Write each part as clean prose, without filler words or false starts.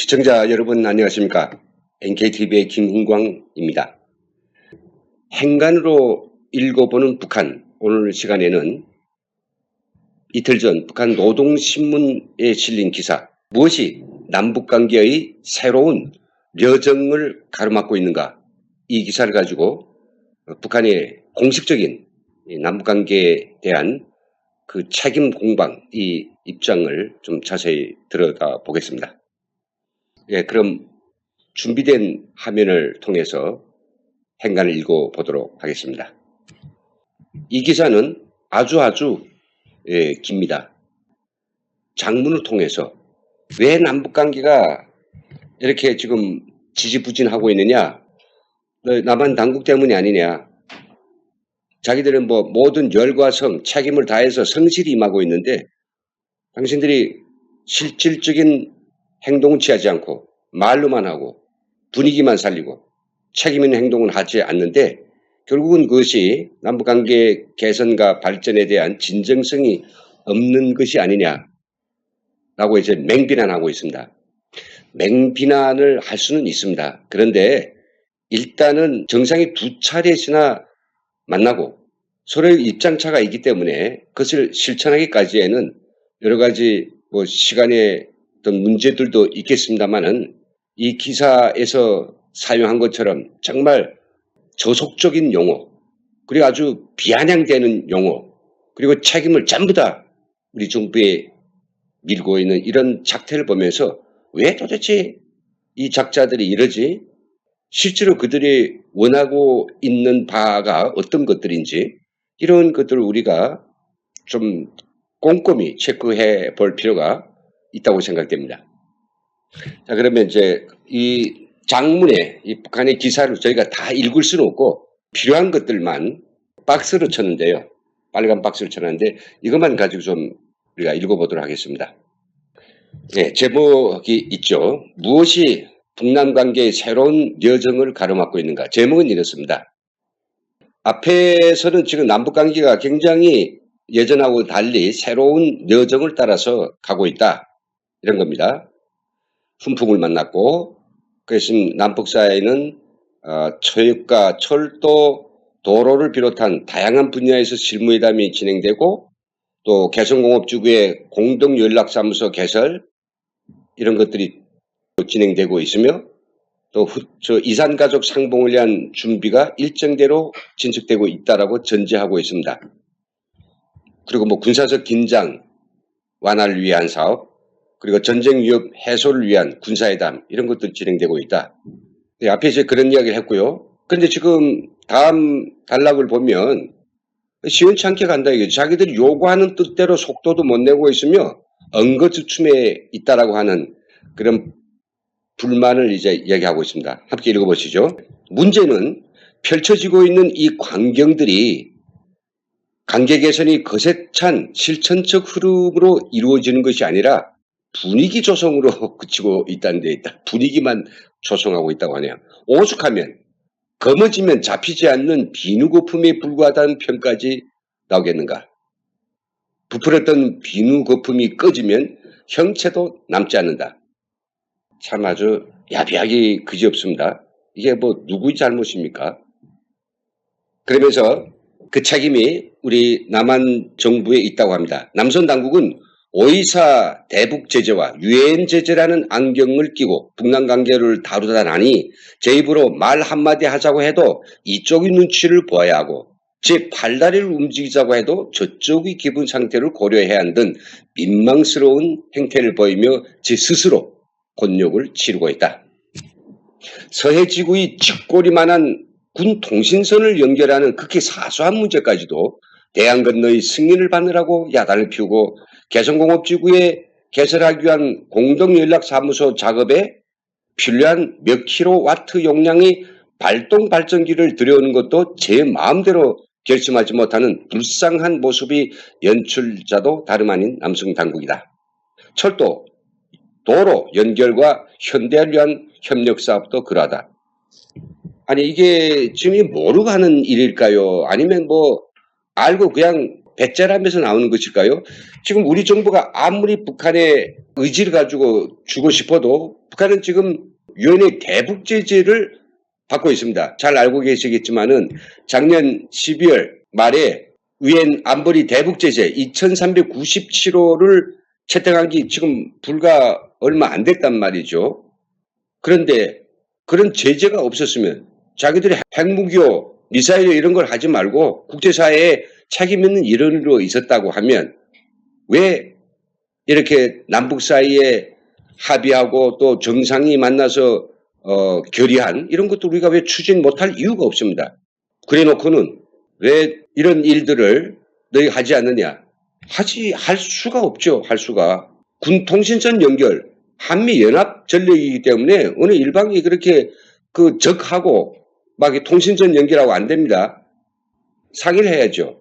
시청자 여러분 안녕하십니까? NKTV의 김훈광입니다. 행간으로 읽어보는 북한, 오늘 시간에는 이틀 전 북한 노동신문에 실린 기사, 무엇이 남북관계의 새로운 여정을 가로막고 있는가, 이 기사를 가지고 북한의 공식적인 남북관계에 대한 그 책임 공방, 이 입장을 좀 자세히 들여다 보겠습니다. 예, 그럼 준비된 화면을 통해서 행간을 읽어보도록 하겠습니다. 이 기사는 아주 깁니다. 장문을 통해서 왜 남북관계가 이렇게 지금 지지부진하고 있느냐, 남한 당국 때문이 아니냐, 자기들은 뭐 모든 열과 성, 책임을 다해서 성실히 임하고 있는데 당신들이 실질적인 행동은 취하지 않고 말로만 하고 분위기만 살리고 책임 있는 행동은 하지 않는데 결국은 그것이 남북관계 개선과 발전에 대한 진정성이 없는 것이 아니냐라고 이제 맹비난하고 있습니다. 맹비난을 할 수는 있습니다. 그런데 일단은 정상이 두 차례씩이나 만나고 서로의 입장차가 있기 때문에 그것을 실천하기까지에는 여러 가지 뭐 시간의 어떤 문제들도 있겠습니다만은 이 기사에서 사용한 것처럼 정말 저속적인 용어, 그리고 아주 비아냥대는 용어, 그리고 책임을 전부 다 우리 정부에 밀고 있는 이런 작태를 보면서 왜 도대체 이 작자들이 이러지? 실제로 그들이 원하고 있는 바가 어떤 것들인지 이런 것들을 우리가 좀 꼼꼼히 체크해 볼 필요가 있다고 생각됩니다. 자, 그러면 이제 이 장문에 이 북한의 기사를 저희가 다 읽을 수는 없고 필요한 것들만 박스로 쳤는데요. 빨간 박스로 쳤는데 이것만 가지고 좀 우리가 읽어보도록 하겠습니다. 네, 제목이 있죠. 무엇이 북남 관계의 새로운 여정을 가로막고 있는가. 제목은 이렇습니다. 앞에서는 지금 남북 관계가 굉장히 예전하고 달리 새로운 여정을 따라서 가고 있다. 이런 겁니다. 훈풍을 만났고, 그래서 남북 사이에는 철과 철도, 도로를 비롯한 다양한 분야에서 실무회담이 진행되고, 또 개성공업지구의 공동연락사무소 개설, 이런 것들이 진행되고 있으며, 또 이산가족 상봉을 위한 준비가 일정대로 진척되고 있다라고 전제하고 있습니다. 그리고 뭐 군사적 긴장 완화를 위한 사업, 그리고 전쟁 위협 해소를 위한 군사회담 이런 것도 진행되고 있다. 네, 앞에 이제 그런 이야기를 했고요. 그런데 지금 다음 단락을 보면 시원치 않게 간다 이거죠. 자기들이 요구하는 뜻대로 속도도 못 내고 있으며 엉거주춤에 있다라고 하는 그런 불만을 이제 이야기하고 있습니다. 함께 읽어보시죠. 문제는 펼쳐지고 있는 이 광경들이 관계 개선이 거세 찬 실천적 흐름으로 이루어지는 것이 아니라 분위기 조성으로 그치고 있다는 데 있다. 분위기만 조성하고 있다고 하네요. 오죽하면 검어지면 잡히지 않는 비누거품에 불과하다는 평까지 나오겠는가. 부풀었던 비누거품이 꺼지면 형체도 남지 않는다. 참 아주 야비하기 그지없습니다. 이게 뭐 누구의 잘못입니까? 그러면서 그 책임이 우리 남한 정부에 있다고 합니다. 남선 당국은 오이사 대북 제재와 유엔 제재라는 안경을 끼고 북남 관계를 다루다 나니 제 입으로 말 한마디 하자고 해도 이쪽의 눈치를 보아야 하고 제 팔다리를 움직이자고 해도 저쪽의 기분 상태를 고려해야 하는 등 민망스러운 행태를 보이며 제 스스로 곤욕을 치르고 있다. 서해지구의 쥐꼬리만한 군 통신선을 연결하는 극히 사소한 문제까지도 대양 건너의 승인을 받느라고 야단을 피우고 개성공업지구에 개설하기 위한 공동연락사무소 작업에 필요한 몇 킬로와트 용량의 발동 발전기를 들여오는 것도 제 마음대로 결심하지 못하는 불쌍한 모습이 연출자도 다름 아닌 남성 당국이다. 철도, 도로 연결과 현대화를 위한 협력 사업도 그러하다. 아니 이게 지금 모르고 하는 일일까요? 아니면 뭐 알고 그냥 배째라면서 나오는 것일까요? 지금 우리 정부가 아무리 북한의 의지를 가지고 주고 싶어도 북한은 지금 유엔의 대북 제재를 받고 있습니다. 잘 알고 계시겠지만은 작년 12월 말에 유엔 안보리 대북 제재 2397호를 채택한 게 지금 불과 얼마 안 됐단 말이죠. 그런데 그런 제재가 없었으면 자기들이 핵무기요, 미사일 이런 걸 하지 말고 국제사회에 책임 있는 일원으로 있었다고 하면 왜 이렇게 남북 사이에 합의하고 또 정상이 만나서 결의한 이런 것도 우리가 왜 추진 못할 이유가 없습니다. 그래 놓고는 왜 이런 일들을 너희 하지 않느냐? 할 수가 없죠. 할 수가. 군통신선 연결, 한미연합 전력이기 때문에 어느 일방이 그렇게 그 적하고 막 통신선 연결하고 안 됩니다. 상의를 해야죠.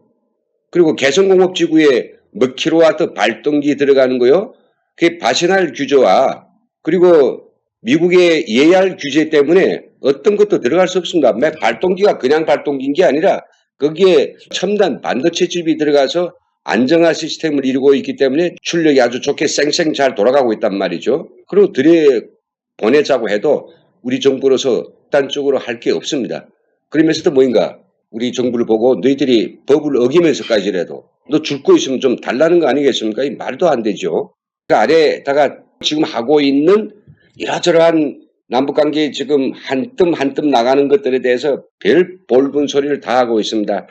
그리고 개성공업지구에 몇 킬로와트 발동기 들어가는 거요. 그게 바시날 규제와 그리고 미국의 EAR 규제 때문에 어떤 것도 들어갈 수 없습니다. 발동기가 그냥 발동기인 게 아니라 거기에 첨단 반도체 칩이 들어가서 안정화 시스템을 이루고 있기 때문에 출력이 아주 좋게 쌩쌩 잘 돌아가고 있단 말이죠. 그리고 들여보내자고 해도 우리 정부로서 단적으로 할 게 없습니다. 그러면서도 뭐인가 우리 정부를 보고 너희들이 법을 어기면서까지라도 너 줄 거 있으면 좀 달라는 거 아니겠습니까? 이 말도 안 되죠. 그 아래다가 지금 하고 있는 이러저러한 남북관계 지금 한 뜸 나가는 것들에 대해서 별 볼분 소리를 다 하고 있습니다.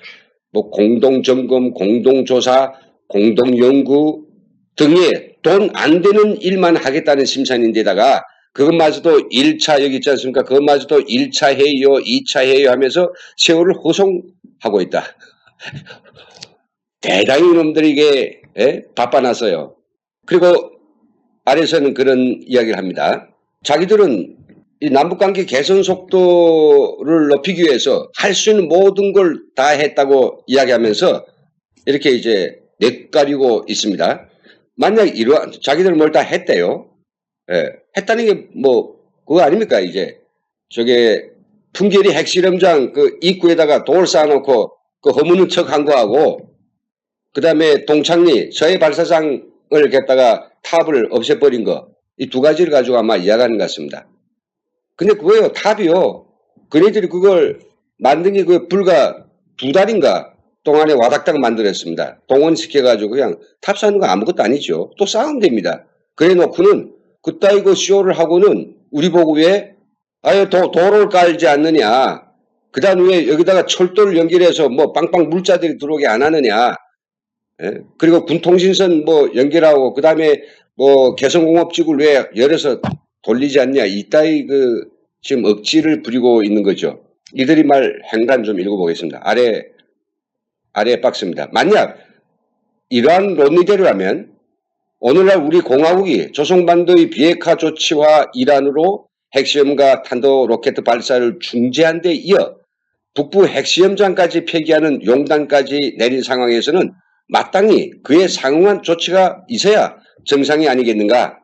뭐 공동점검, 공동조사, 공동연구 등의 돈 안 되는 일만 하겠다는 심산인데다가 그것마저도 1차 여기 있지 않습니까? 그것마저도 1차 회의요, 2차 회의요 하면서 세월을 호송하고 있다. 대단히 놈들에게 바빠놨어요. 그리고 아래서는 그런 이야기를 합니다. 자기들은 이 남북관계 개선 속도를 높이기 위해서 할 수 있는 모든 걸 다 했다고 이야기하면서 이렇게 이제 뇌까리고 있습니다. 만약 이러한 자기들 뭘 다 했대요. 했다는 게 뭐 그거 아닙니까? 이제 저게 풍계리 핵실험장 그 입구에다가 돌 쌓아놓고 그 허무는 척한 거하고 그 다음에 동창리 서해 발사장을 갖다가 탑을 없애버린 거 이 두 가지를 가지고 아마 이야기하는 것 같습니다. 근데 그거요 탑이요. 그네들이 그걸 만든 게 그 불과 2달인가 동안에 와닥닥 만들었습니다. 동원시켜가지고 그냥 탑 쌓는 거 아무것도 아니죠. 또 쌓으면 됩니다. 그래 놓고는 그따위 그 쇼를 하고는 우리 보고 왜 아유 도로를 깔지 않느냐. 그 다음 왜 여기다가 철도를 연결해서 뭐 빵빵 물자들이 들어오게 안 하느냐. 그리고 군통신선 뭐 연결하고 그 다음에 뭐 개성공업지구를 왜 열어서 돌리지 않냐. 이따위 그 지금 억지를 부리고 있는 거죠. 이들이 말 행간 좀 읽어보겠습니다. 아래 박스입니다. 만약 이러한 논리대로라면 오늘날 우리 공화국이 조선반도의 비핵화 조치와 일환으로 핵시험과 탄도 로켓 발사를 중지한 데 이어 북부 핵시험장까지 폐기하는 용단까지 내린 상황에서는 마땅히 그에 상응한 조치가 있어야 정상이 아니겠는가.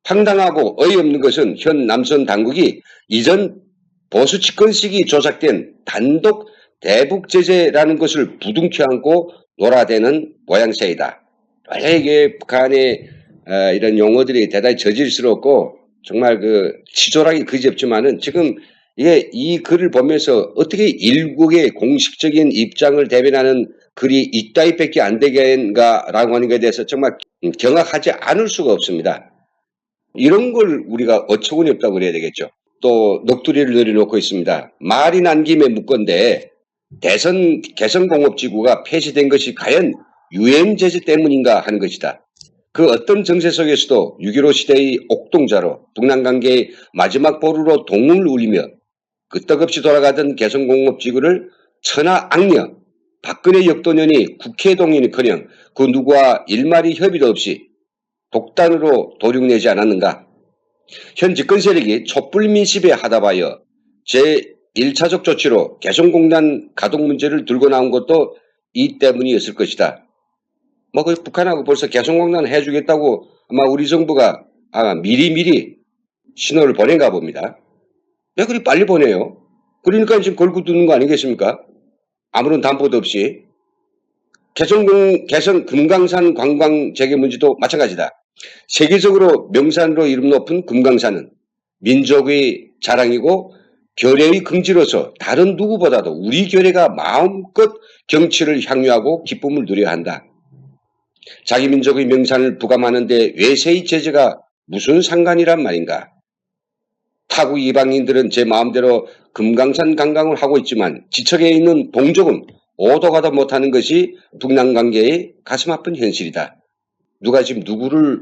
황당하고 어이없는 것은 현 남선 당국이 이전 보수 집권 시기 조작된 단독 대북 제재라는 것을 부둥켜 안고 놀아대는 모양새이다. 원래 이게 북한의 이런 용어들이 대단히 저질스럽고 정말 그 치졸하기 그지없지만은 지금 이게 이 글을 보면서 어떻게 일국의 공식적인 입장을 대변하는 글이 이따위밖에 안 되겠는가라고 하는 것에 대해서 정말 경악하지 않을 수가 없습니다. 이런 걸 우리가 어처구니 없다고 그래야 되겠죠. 또 넋두리를 내려놓고 있습니다. 말이 난 김에 묻건데 개성공업지구가 폐지된 것이 과연 유엔 제재 때문인가 하는 것이다. 그 어떤 정세 속에서도 6.15 시대의 옥동자로 북남관계의 마지막 보루로 동문을 울리며 끄떡없이 돌아가던 개성공업지구를 천하악녀 박근혜 역도년이 국회 동의는커녕 그 누구와 일말이 협의도 없이 독단으로 도륙내지 않았는가. 현 집권 세력이 촛불민심에 하다바여 제1차적 조치로 개성공단 가동 문제를 들고 나온 것도 이 때문이었을 것이다. 뭐 그 북한하고 벌써 개성공단 해주겠다고 아마 우리 정부가 아마 미리미리 신호를 보낸가 봅니다. 왜 그리 빨리 보내요? 그러니까 지금 걸고 두는 거 아니겠습니까? 아무런 담보도 없이 개성 금강산 관광 재개 문제도 마찬가지다. 세계적으로 명산으로 이름 높은 금강산은 민족의 자랑이고 결의의 긍지로서 다른 누구보다도 우리 결의가 마음껏 경치를 향유하고 기쁨을 누려야 한다. 자기 민족의 명산을 부감하는데 외세의 제재가 무슨 상관이란 말인가. 타국 이방인들은 제 마음대로 금강산 관광을 하고 있지만 지척에 있는 동족은 오도 가도 못하는 것이 북남관계의 가슴 아픈 현실이다. 누가 지금 누구를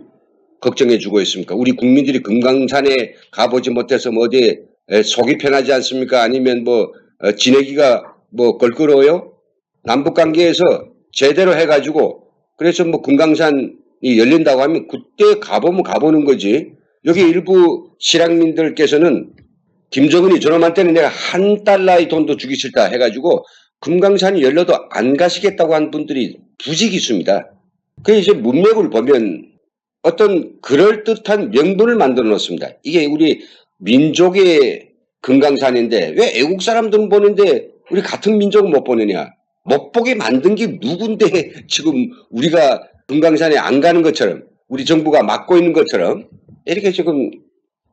걱정해 주고 있습니까? 우리 국민들이 금강산에 가보지 못해서 뭐 어디 속이 편하지 않습니까? 아니면 뭐 지내기가 뭐 걸끄러워요? 남북관계에서 제대로 해가지고 그래서 뭐 금강산이 열린다고 하면 그때 가보면 가보는 거지. 여기 일부 실향민들께서는 김정은이 저놈한 때는 내가 $1의 돈도 주기 싫다 해가지고 금강산이 열려도 안 가시겠다고 한 분들이 부지기수입니다. 그 이제 문맥을 보면 어떤 그럴듯한 명분을 만들어 놓습니다. 이게 우리 민족의 금강산인데 왜 애국 사람들은 보는데 우리 같은 민족은 못 보느냐. 못 보게 만든 게 누군데 지금 우리가 금강산에 안 가는 것처럼 우리 정부가 막고 있는 것처럼 이렇게 지금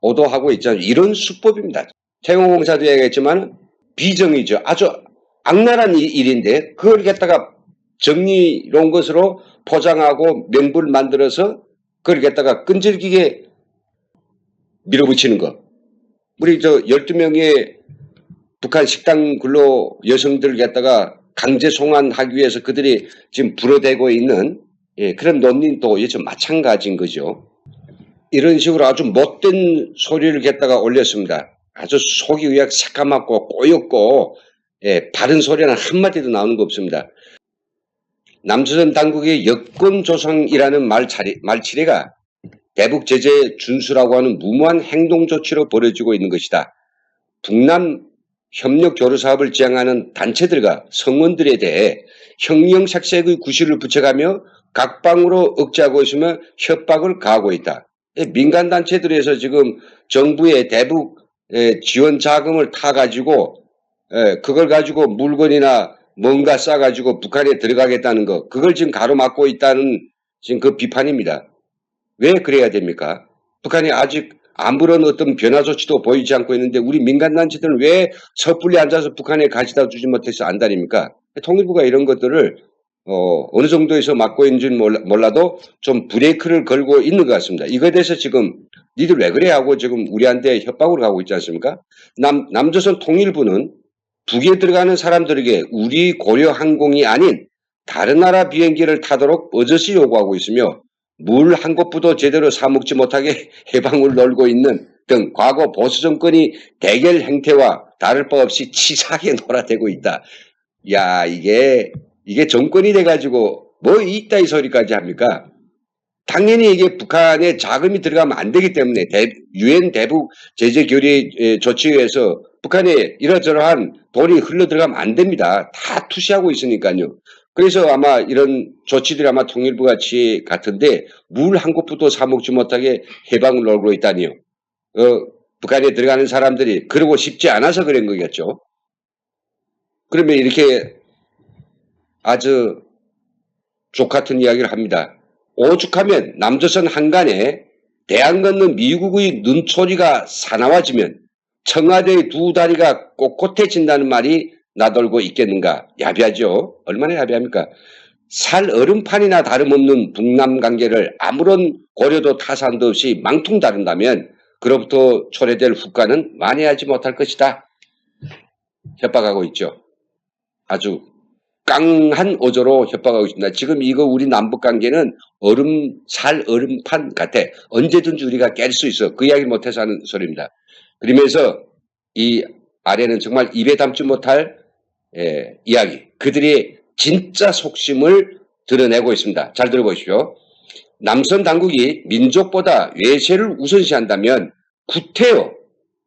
오도하고 있잖아요. 이런 수법입니다. 태공공사도 얘기했지만 비정의죠. 아주 악랄한 일인데 그걸 갖다가 정의로운 것으로 포장하고 명분을 만들어서 그걸 갖다가 끈질기게 밀어붙이는 거. 우리 12명의 북한 식당 근로 여성들 갖다가 강제 송환하기 위해서 그들이 지금 불어대고 있는 그런 논리도 좀 마찬가지인 거죠. 이런 식으로 아주 못된 소리를 갖다가 올렸습니다. 아주 속이 의학 새까맣고 꼬였고 바른 소리는 한마디도 나오는 거 없습니다. 남조선 당국의 여권조성이라는 말치레가 대북 제재 준수라고 하는 무모한 행동 조치로 벌어지고 있는 것이다. 북남 협력 교류 사업을 지향하는 단체들과 성원들에 대해 형령색색의 구실을 붙여가며 각방으로 억제하고 있으며 협박을 가하고 있다. 민간단체들에서 지금 정부의 대북 지원 자금을 타가지고 그걸 가지고 물건이나 뭔가 싸가지고 북한에 들어가겠다는 거, 그걸 지금 가로막고 있다는 지금 그 비판입니다. 왜 그래야 됩니까? 북한이 아직 아무런 어떤 변화 조치도 보이지 않고 있는데 우리 민간단체들은 왜 섣불리 앉아서 북한에 가져다 주지 못해서 안달입니까? 통일부가 이런 것들을 어느 정도에서 막고 있는지는 몰라도 좀 브레이크를 걸고 있는 것 같습니다. 이거에 대해서 지금 니들 왜 그래 하고 지금 우리한테 협박으로 가고 있지 않습니까? 남조선 통일부는 북에 들어가는 사람들에게 우리 고려항공이 아닌 다른 나라 비행기를 타도록 버젓이 요구하고 있으며 물 한 곳부도 제대로 사먹지 못하게 해방을 놀고 있는 등 과거 보수 정권이 대결 행태와 다를 바 없이 치사하게 놀아대고 있다. 야, 이게 정권이 돼가지고 뭐 이따위 소리까지 합니까? 당연히 이게 북한에 자금이 들어가면 안 되기 때문에 유엔 대북 제재 결의 조치에서 북한에 이러저러한 돈이 흘러 들어가면 안 됩니다. 다 투시하고 있으니까요. 그래서 아마 이런 조치들이 아마 통일부가 취해 같은데 물 한 곳부터 사먹지 못하게 해방을 놀고 있다니요. 북한에 들어가는 사람들이 그러고 싶지 않아서 그런 거겠죠. 그러면 이렇게 아주 족같은 이야기를 합니다. 오죽하면 남조선 한간에 대안 건넌 미국의 눈초리가 사나워지면 청와대의 두 다리가 꼿꼿해진다는 말이 나돌고 있겠는가. 야비하죠. 얼마나 야비합니까? 살 얼음판이나 다름없는 북남 관계를 아무런 고려도 타산도 없이 망통 다룬다면 그로부터 초래될 후과는 만회하지 못할 것이다. 협박하고 있죠. 아주 깡한 어조로 협박하고 있습니다. 지금 이거 우리 남북관계는 살 얼음판 같아. 언제든지 우리가 깰 수 있어. 그 이야기 못해서 하는 소리입니다. 그러면서 이 아래는 정말 입에 담지 못할 이야기. 그들의 진짜 속심을 드러내고 있습니다. 잘 들어보십시오. 남선 당국이 민족보다 외세를 우선시한다면 구태여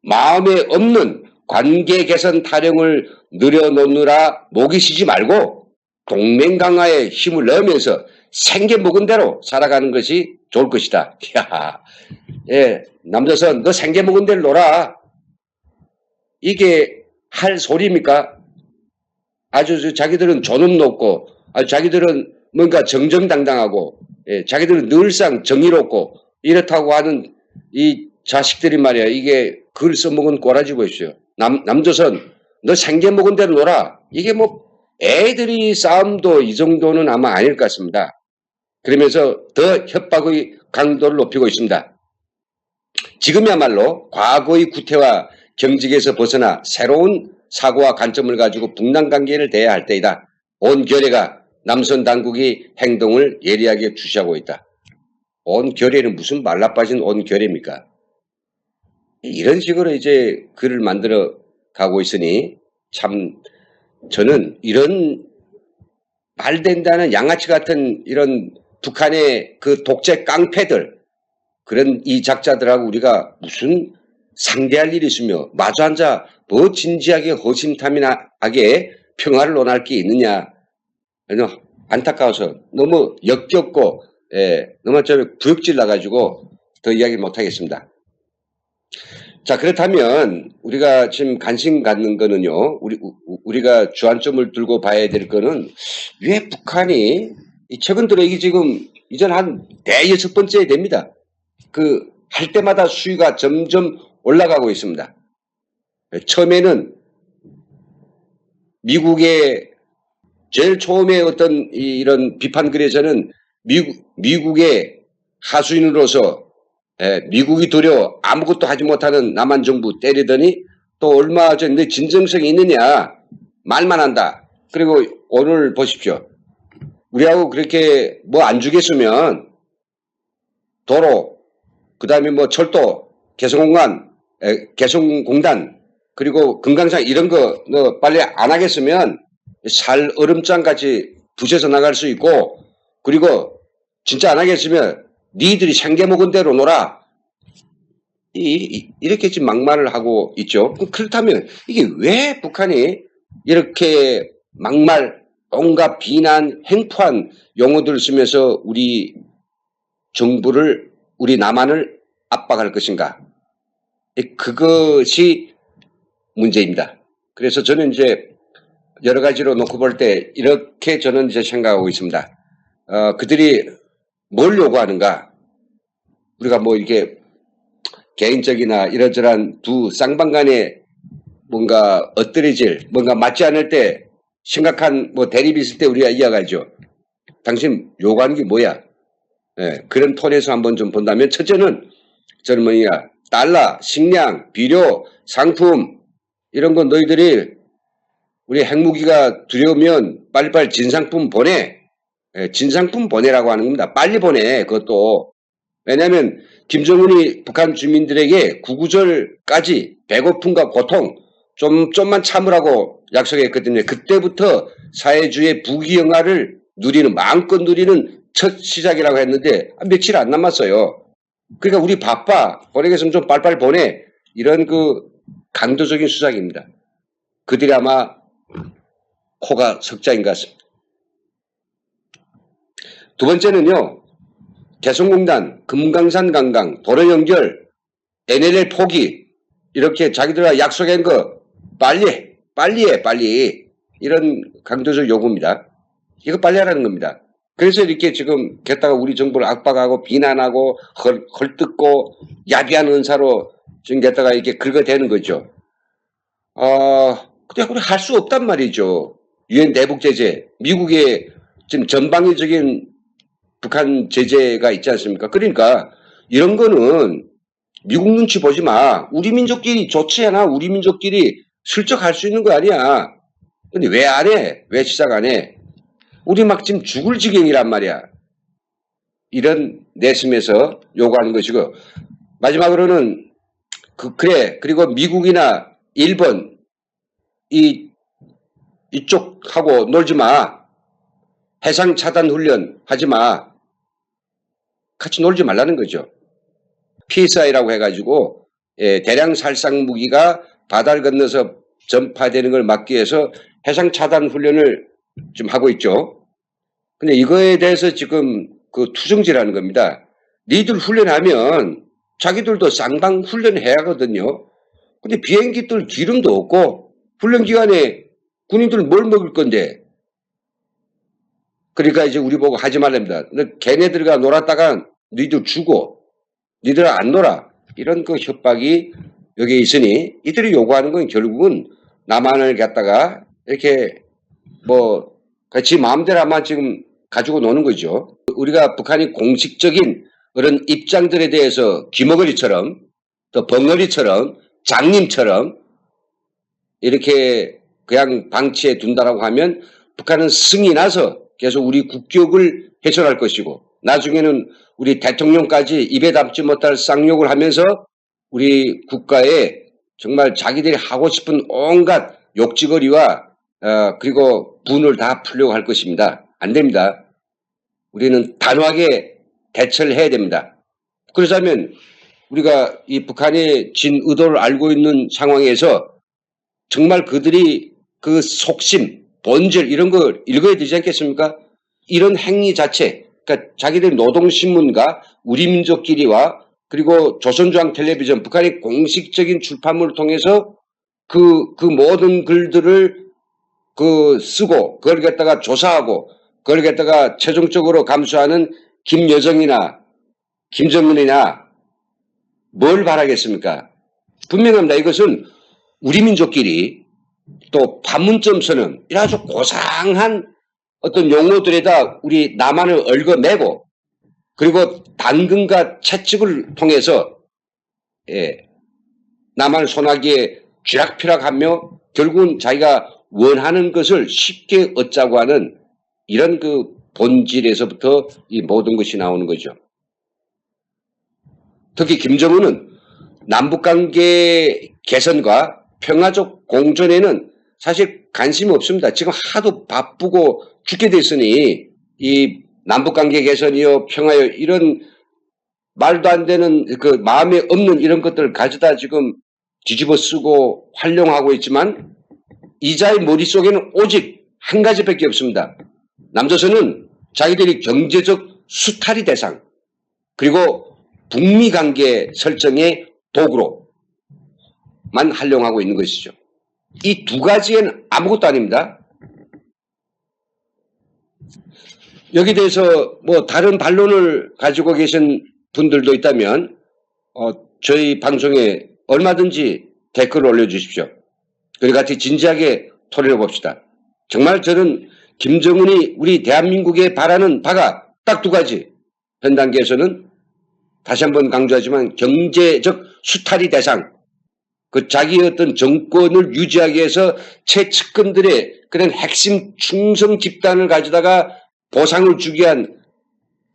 마음에 없는 관계 개선 타령을 늘여놓느라 목이 쉬지 말고 동맹 강화에 힘을 넣으면서 생겨 먹은 대로 살아가는 것이 좋을 것이다. 야, 남조선 너 생겨 먹은 대로 놀아. 이게 할 소리입니까? 아주 자기들은 존엄 높고 자기들은 뭔가 정정당당하고 자기들은 늘상 정의롭고 이렇다고 하는 이 자식들이 말이야. 이게 글 써먹은 꼬라지 보십시오. 남조선 너 생계 먹은 대로 놀아. 이게 뭐 애들이 싸움도 이 정도는 아마 아닐 것 같습니다. 그러면서 더 협박의 강도를 높이고 있습니다. 지금이야말로 과거의 구태와 경직에서 벗어나 새로운 사고와 관점을 가지고 북남 관계를 대해야 할 때이다. 온 결의가 남선 당국이 행동을 예리하게 주시하고 있다. 온 결의는 무슨 말라빠진 온 결의입니까? 이런 식으로 이제 글을 만들어 가고 있으니 참 저는 이런 말된다는 양아치 같은 이런 북한의 그 독재 깡패들 그런 이 작자들하고 우리가 무슨 상대할 일이 있으며 마주 앉아 뭐 진지하게 허심탄회하게 평화를 논할 게 있느냐. 안타까워서 너무 역겹고 너무 좀 부역질 나가지고 더 이야기 못하겠습니다. 자, 그렇다면 우리가 지금 관심 갖는 거는요. 우리가 주안점을 들고 봐야 될 거는 왜 북한이 최근 들어 이게 지금 이전 한 대여섯 번째 됩니다. 할 때마다 수위가 점점 올라가고 있습니다. 처음에는 미국의 제일 처음에 어떤 이런 비판 글에서는 미국의 하수인으로서 미국이 두려워 아무것도 하지 못하는 남한 정부 때리더니 또 얼마 전에 진정성이 있느냐 말만 한다. 그리고 오늘 보십시오. 우리하고 그렇게 뭐 안 주겠으면 도로 그 다음에 뭐 철도 개성공단 그리고 금강산 이런 거 너 빨리 안 하겠으면 살 얼음장같이 부셔서 나갈 수 있고 그리고 진짜 안 하겠으면 니들이 생계 먹은 대로 놀아. 이렇게 지금 막말을 하고 있죠. 그렇다면 이게 왜 북한이 이렇게 막말, 온갖 비난, 행포한 용어들을 쓰면서 우리 정부를, 우리 남한을 압박할 것인가? 그것이 문제입니다. 그래서 저는 이제 여러 가지로 놓고 볼 때 이렇게 저는 이제 생각하고 있습니다. 그들이 뭘 요구하는가? 우리가 뭐 이렇게 개인적이나 이러저러한 두 쌍방 간에 뭔가 엇들어질, 뭔가 맞지 않을 때 심각한 뭐 대립이 있을 때 우리가 이야기하죠. 당신 요구하는 게 뭐야? 그런 톤에서 한번 좀 본다면 첫째는 저는 뭐냐 달러, 식량, 비료, 상품 이런 거 너희들이 우리 핵무기가 두려우면 빨리빨리 진상품 보내. 진상품 보내라고 하는 겁니다. 빨리 보내. 그것도. 왜냐하면 김정은이 북한 주민들에게 구구절까지 배고픔과 고통 좀만 참으라고 약속했거든요. 그때부터 사회주의 부귀영화를 마음껏 누리는 첫 시작이라고 했는데 며칠 안 남았어요. 그러니까 우리 바빠. 보내겠으면 좀 빨리빨리 보내. 이런 강도적인 수작입니다. 그들이 아마 코가 석자인 것 같습니다. 두 번째는요. 개성공단, 금강산 관광, 도로 연결, NLL 포기 이렇게 자기들과 약속한 거 빨리 해. 이런 강도적 요구입니다. 이거 빨리 하라는 겁니다. 그래서 이렇게 지금 게다가 우리 정부를 압박하고 비난하고 헐뜯고 야비한 은사로 지금 게다가 이렇게 긁어대는 거죠. 근데 우리 할 수 없단 말이죠. 유엔 대북 제재, 미국의 지금 전방위적인 북한 제재가 있지 않습니까? 그러니까 이런 거는 미국 눈치 보지 마. 우리 민족끼리 좋지 않아. 우리 민족끼리 슬쩍 할 수 있는 거 아니야. 근데 왜 안 해? 왜 시작 안 해? 우리 막 지금 죽을 지경이란 말이야. 이런 내심에서 요구하는 것이고 마지막으로는 그리고 미국이나 일본 이쪽하고 놀지 마. 해상 차단 훈련 하지 마. 같이 놀지 말라는 거죠. PSI라고 해가지고 대량 살상 무기가 바다를 건너서 전파되는 걸 막기 위해서 해상 차단 훈련을 좀 하고 있죠. 근데 이거에 대해서 지금 투정질하는 겁니다. 니들 훈련하면 자기들도 쌍방 훈련해야 하거든요. 근데 비행기들 기름도 없고 훈련 기간에 군인들 뭘 먹을 건데 그러니까 이제 우리 보고 하지 말랍니다. 걔네들과 놀았다가 너희들 죽어. 너희들 안 놀아. 이런 그 협박이 여기에 있으니 이들이 요구하는 건 결국은 남한을 갖다가 이렇게 뭐 같이 마음대로 아마 지금 가지고 노는 거죠. 우리가 북한이 공식적인 그런 입장들에 대해서 귀머거리처럼 또 벙어리처럼 장님처럼 이렇게 그냥 방치해 둔다라고 하면 북한은 승이 나서 계속 우리 국격을 훼손할 것이고 나중에는 우리 대통령까지 입에 담지 못할 쌍욕을 하면서 우리 국가에 정말 자기들이 하고 싶은 온갖 욕지거리와 그리고 분을 다 풀려고 할 것입니다. 안 됩니다. 우리는 단호하게 대처를 해야 됩니다. 그러자면 우리가 이 북한의 진 의도를 알고 있는 상황에서 정말 그들이 그 속심, 본질 이런 거 읽어야 되지 않겠습니까? 이런 행위 자체, 그러니까 자기들 노동신문과 우리민족끼리와 그리고 조선중앙텔레비전, 북한의 공식적인 출판물을 통해서 그 모든 글들을 쓰고 그걸 갖다가 조사하고 그걸 갖다가 최종적으로 감수하는 김여정이나 김정은이나 뭘 바라겠습니까? 분명합니다. 이것은 우리 민족끼리 또 판문점 선언 이런 아주 고상한 어떤 용어들에다 우리 남한을 얽어매고 그리고 단근과 채찍을 통해서 남한을 손아귀에 쥐락펴락하며 결국은 자기가 원하는 것을 쉽게 얻자고 하는 이런 그 본질에서부터 이 모든 것이 나오는 거죠. 특히 김정은은 남북관계 개선과 평화적 공존에는 사실 관심이 없습니다. 지금 하도 바쁘고 죽게 됐으니 이 남북관계 개선이요 평화요 이런 말도 안 되는 그 마음에 없는 이런 것들을 가져다 지금 뒤집어 쓰고 활용하고 있지만 이자의 머릿속에는 오직 한 가지밖에 없습니다. 남조선은 자기들이 경제적 수탈이 대상 그리고 북미 관계 설정의 도구로만 활용하고 있는 것이죠. 이 두 가지에는 아무것도 아닙니다. 여기 대해서 뭐 다른 반론을 가지고 계신 분들도 있다면 저희 방송에 얼마든지 댓글을 올려주십시오. 그리고 같이 진지하게 토론해 봅시다. 정말 저는 김정은이 우리 대한민국에 바라는 바가 딱 두 가지. 현 단계에서는 다시 한번 강조하지만 경제적 수탈이 대상, 그 자기 어떤 정권을 유지하기 위해서 최측근들의 그런 핵심 충성 집단을 가지다가 보상을 주기 위한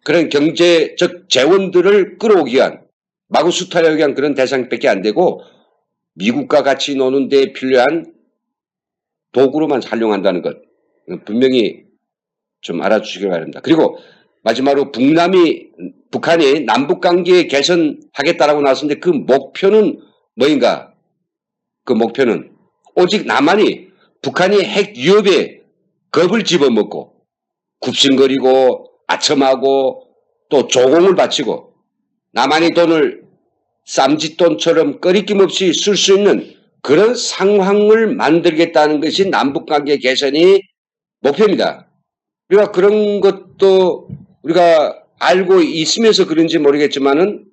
그런 경제적 재원들을 끌어오기 위한 마구 수탈하기 위한 그런 대상밖에 안 되고 미국과 같이 노는 데 필요한 도구로만 활용한다는 것 분명히 좀 알아주시기 바랍니다. 그리고 마지막으로 북한이 남북관계 개선하겠다라고 나왔는데 그 목표는 뭐인가? 그 목표는 오직 남한이 북한이 핵 위협에 겁을 집어먹고 굽신거리고 아첨하고 또 조공을 바치고 남한의 돈을 쌈짓돈처럼 꺼리낌 없이 쓸 수 있는 그런 상황을 만들겠다는 것이 남북관계 개선이 목표입니다. 우리가 그런 것도 우리가 알고 있으면서 그런지 모르겠지만은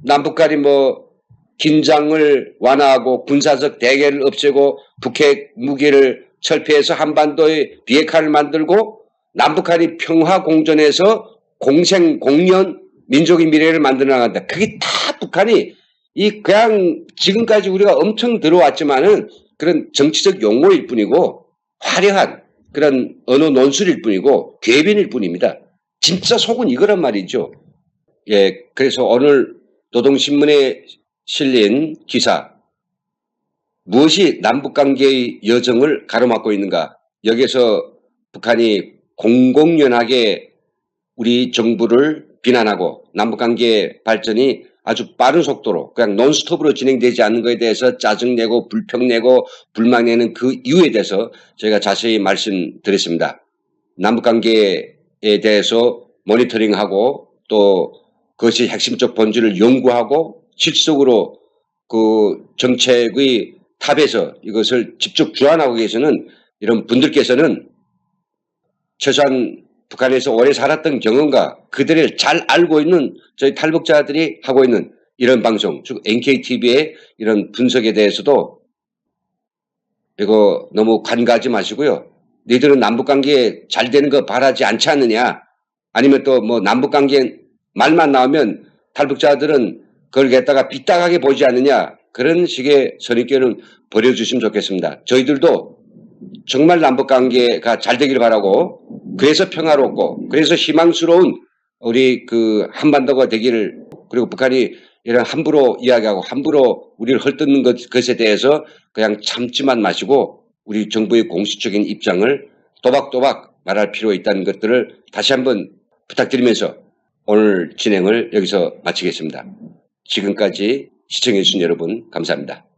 남북간이 뭐 긴장을 완화하고 군사적 대결을 없애고 북핵 무기를 철폐해서 한반도의 비핵화를 만들고 남북한이 평화 공존해서 공생 공연 민족의 미래를 만들어 나간다. 그게 다 북한이 그냥 지금까지 우리가 엄청 들어왔지만은 그런 정치적 용어일 뿐이고 화려한 그런 언어 논술일 뿐이고 궤변일 뿐입니다. 진짜 속은 이거란 말이죠. 예, 그래서 오늘 노동신문에 실린 기사 무엇이 남북관계의 여정을 가로막고 있는가 여기에서 북한이 공공연하게 우리 정부를 비난하고 남북관계 발전이 아주 빠른 속도로 그냥 논스톱으로 진행되지 않는 것에 대해서 짜증내고 불평내고 불만내는 그 이유에 대해서 저희가 자세히 말씀드렸습니다. 남북관계에 대해서 모니터링하고 또 그것이 핵심적 본질을 연구하고 실질적으로 그 정책의 탑에서 이것을 직접 주관하고 계시는 이런 분들께서는 최소한 북한에서 오래 살았던 경험과 그들을 잘 알고 있는 저희 탈북자들이 하고 있는 이런 방송, 즉 NKTV의 이런 분석에 대해서도 이거 너무 관가하지 마시고요. 너희들은 남북관계 잘 되는 거 바라지 않지 않느냐? 아니면 또 뭐 남북관계 말만 나오면 탈북자들은 그걸 갖다가 삐딱하게 보지 않느냐? 그런 식의 선입견은 버려주시면 좋겠습니다. 저희들도 정말 남북관계가 잘 되길 바라고, 그래서 평화롭고 그래서 희망스러운 우리 그 한반도가 되기를, 그리고 북한이 이런 함부로 이야기하고 함부로 우리를 헐뜯는 것에 대해서 그냥 참지만 마시고 우리 정부의 공식적인 입장을 또박또박 말할 필요가 있다는 것들을 다시 한번 부탁드리면서 오늘 진행을 여기서 마치겠습니다. 지금까지 시청해주신 여러분 감사합니다.